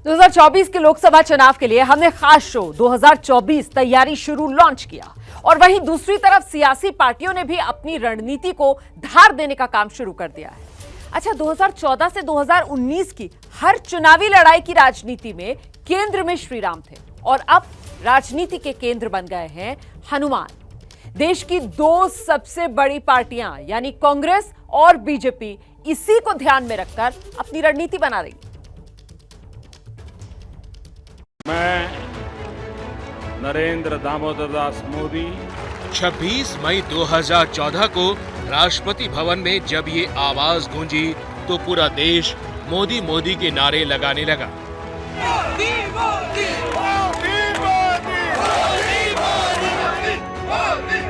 2024 के लोकसभा चुनाव के लिए हमने खास शो 2024 तैयारी शुरू लॉन्च किया और वहीं दूसरी तरफ सियासी पार्टियों ने भी अपनी रणनीति को धार देने का काम शुरू कर दिया है। अच्छा, 2014 से 2019 की हर चुनावी लड़ाई की राजनीति में केंद्र में श्री राम थे और अब राजनीति के केंद्र बन गए हैं हनुमान। देश की दो सबसे बड़ी पार्टियां यानी कांग्रेस और बीजेपी इसी को ध्यान में रखकर अपनी रणनीति बना रही। मैं नरेंद्र दामोदर दास मोदी 26 मई 2014 को राष्ट्रपति भवन में जब ये आवाज गूंजी तो पूरा देश मोदी मोदी के नारे लगाने लगा। मोदी, मोदी, मोदी, मोदी, मोदी, मोदी, मोदी,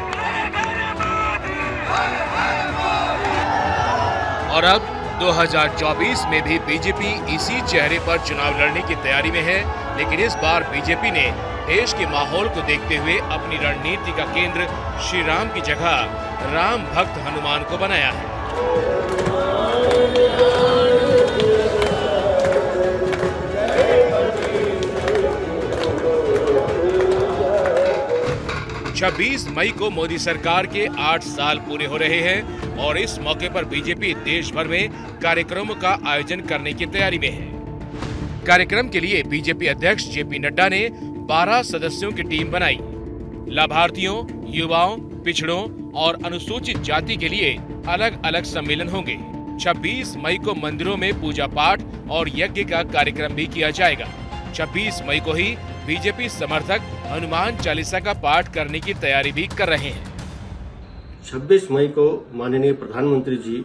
और अब 2024 में भी बीजेपी इसी चेहरे पर चुनाव लड़ने की तैयारी में है, लेकिन इस बार बीजेपी ने देश के माहौल को देखते हुए अपनी रणनीति का केंद्र श्री राम की जगह राम भक्त हनुमान को बनाया है। छब्बीस मई को मोदी सरकार के 8 साल पूरे हो रहे हैं और इस मौके पर बीजेपी देश भर में कार्यक्रमों का आयोजन करने की तैयारी में है। कार्यक्रम के लिए बीजेपी अध्यक्ष जेपी नड्डा ने 12 सदस्यों की टीम बनाई। लाभार्थियों, युवाओं, पिछड़ों और अनुसूचित जाति के लिए अलग अलग सम्मेलन होंगे। 26 मई को मंदिरों में पूजा पाठ और यज्ञ का कार्यक्रम भी किया जाएगा। 26 मई को ही बीजेपी समर्थक हनुमान चालीसा का पाठ करने की तैयारी भी कर रहे हैं। 26 मई को माननीय प्रधानमंत्री जी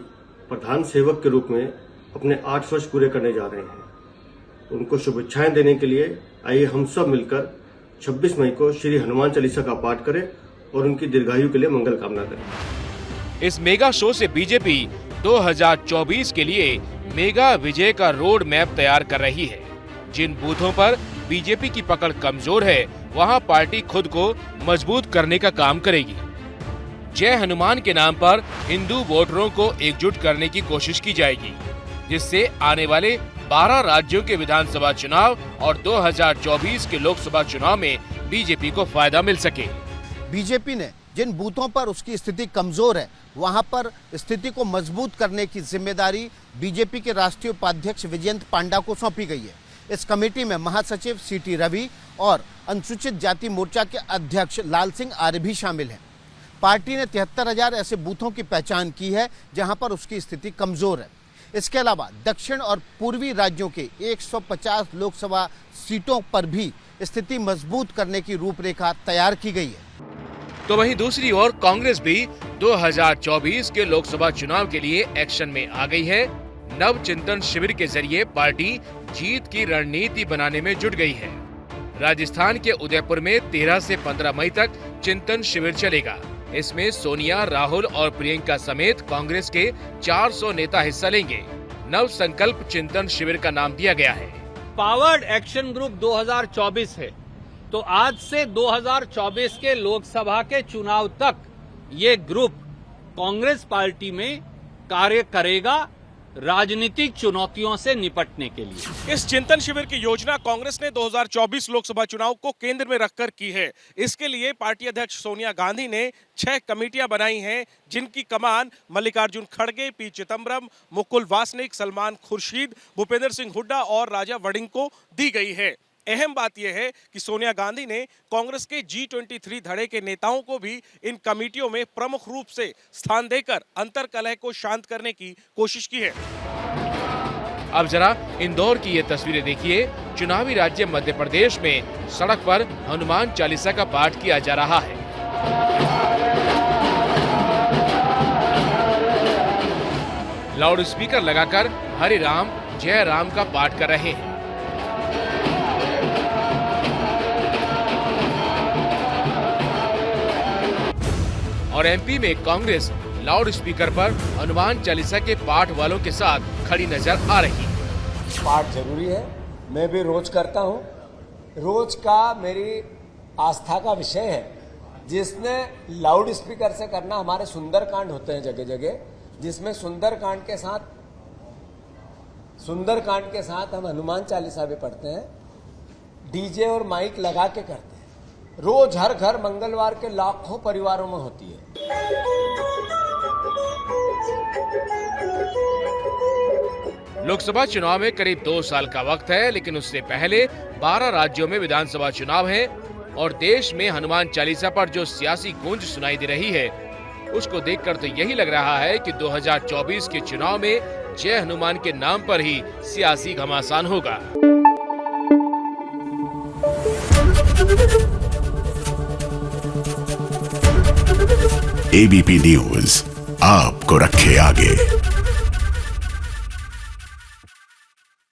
प्रधान सेवक के रूप में अपने 8 वर्ष पूरे करने जा रहे हैं। उनको शुभेच्छाएं देने के लिए आइए हम सब मिलकर 26 मई को श्री हनुमान चालीसा का पाठ करें और उनकी दीर्घायु के लिए मंगल कामना करें। इस मेगा शो से बीजेपी 2024 के लिए मेगा विजय का रोड मैप तैयार कर रही है। जिन बूथों पर बीजेपी की पकड़ कमजोर है, वहां पार्टी खुद को मजबूत करने का काम करेगी। जय हनुमान के नाम पर हिंदू वोटरों को एकजुट करने की कोशिश की जाएगी, जिससे आने वाले 12 राज्यों के विधानसभा चुनाव और 2024 के लोकसभा चुनाव में बीजेपी को फायदा मिल सके। बीजेपी ने जिन बूथों पर उसकी स्थिति कमजोर है, वहां पर स्थिति को मजबूत करने की जिम्मेदारी बीजेपी के राष्ट्रीय उपाध्यक्ष विजयंत पांडा को सौंपी गई है। इस कमेटी में महासचिव सीटी रवि और अनुसूचित जाति मोर्चा के अध्यक्ष लाल सिंह आर्य भी शामिल हैं। पार्टी ने 73,000 ऐसे बूथों की पहचान की है जहां पर उसकी स्थिति कमजोर है। इसके अलावा दक्षिण और पूर्वी राज्यों के 150 लोकसभा सीटों पर भी स्थिति मजबूत करने की रूपरेखा तैयार की गई है। तो वहीं दूसरी ओर कांग्रेस भी 2024 के लोकसभा चुनाव के लिए एक्शन में आ गई है। नव चिंतन शिविर के जरिए पार्टी जीत की रणनीति बनाने में जुट गई है। राजस्थान के उदयपुर में 13 से 15 मई तक चिंतन शिविर चलेगा। इसमें सोनिया, राहुल और प्रियंका समेत कांग्रेस के 400 नेता हिस्सा लेंगे। नव संकल्प चिंतन शिविर का नाम दिया गया है। पावर्ड एक्शन ग्रुप 2024 है, तो आज से 2024 के लोकसभा के चुनाव तक ये ग्रुप कांग्रेस पार्टी में कार्य करेगा राजनीतिक चुनौतियों से निपटने के लिए। इस चिंतन शिविर की योजना कांग्रेस ने 2024 लोकसभा चुनाव को केंद्र में रखकर की है। इसके लिए पार्टी अध्यक्ष सोनिया गांधी ने 6 कमेटियां बनाई हैं, जिनकी कमान मल्लिकार्जुन खड़गे, पी चिदम्बरम, मुकुल वासनिक, सलमान खुर्शीद, भूपेंद्र सिंह हुड्डा और राजा वड़िंग को दी गई है। अहम बात यह है कि सोनिया गांधी ने कांग्रेस के G23 धड़े के नेताओं को भी इन कमेटियों में प्रमुख रूप से स्थान देकर अंतर्कलह को शांत करने की कोशिश की है। अब जरा इंदौर की ये तस्वीरें देखिए। चुनावी राज्य मध्य प्रदेश में सड़क पर हनुमान चालीसा का पाठ किया जा रहा है। लाउड स्पीकर लगाकर हरे राम जय राम का पाठ कर रहे हैं। और एमपी में कांग्रेस लाउड स्पीकर पर हनुमान चालीसा के पाठ वालों के साथ खड़ी नजर आ रही है। पाठ जरूरी है, मैं भी रोज करता हूँ। रोज का मेरी आस्था का विषय है, जिसने लाउड स्पीकर से करना। हमारे सुंदरकांड होते हैं जगह जगह, जिसमें सुंदरकांड के साथ सुंदरकांड के साथ हम हनुमान चालीसा भी पढ़ते हैं, डीजे और माइक लगा के करते हैं। रोज हर घर मंगलवार के लाखों परिवारों में होती है। लोकसभा चुनाव में करीब 2 साल का वक्त है, लेकिन उससे पहले 12 राज्यों में विधानसभा चुनाव है और देश में हनुमान चालीसा पर जो सियासी गूंज सुनाई दे रही है, उसको देखकर तो यही लग रहा है कि 2024 के चुनाव में जय हनुमान के नाम पर ही सियासी घमासान होगा। एबीपी न्यूज आपको रखे आगे।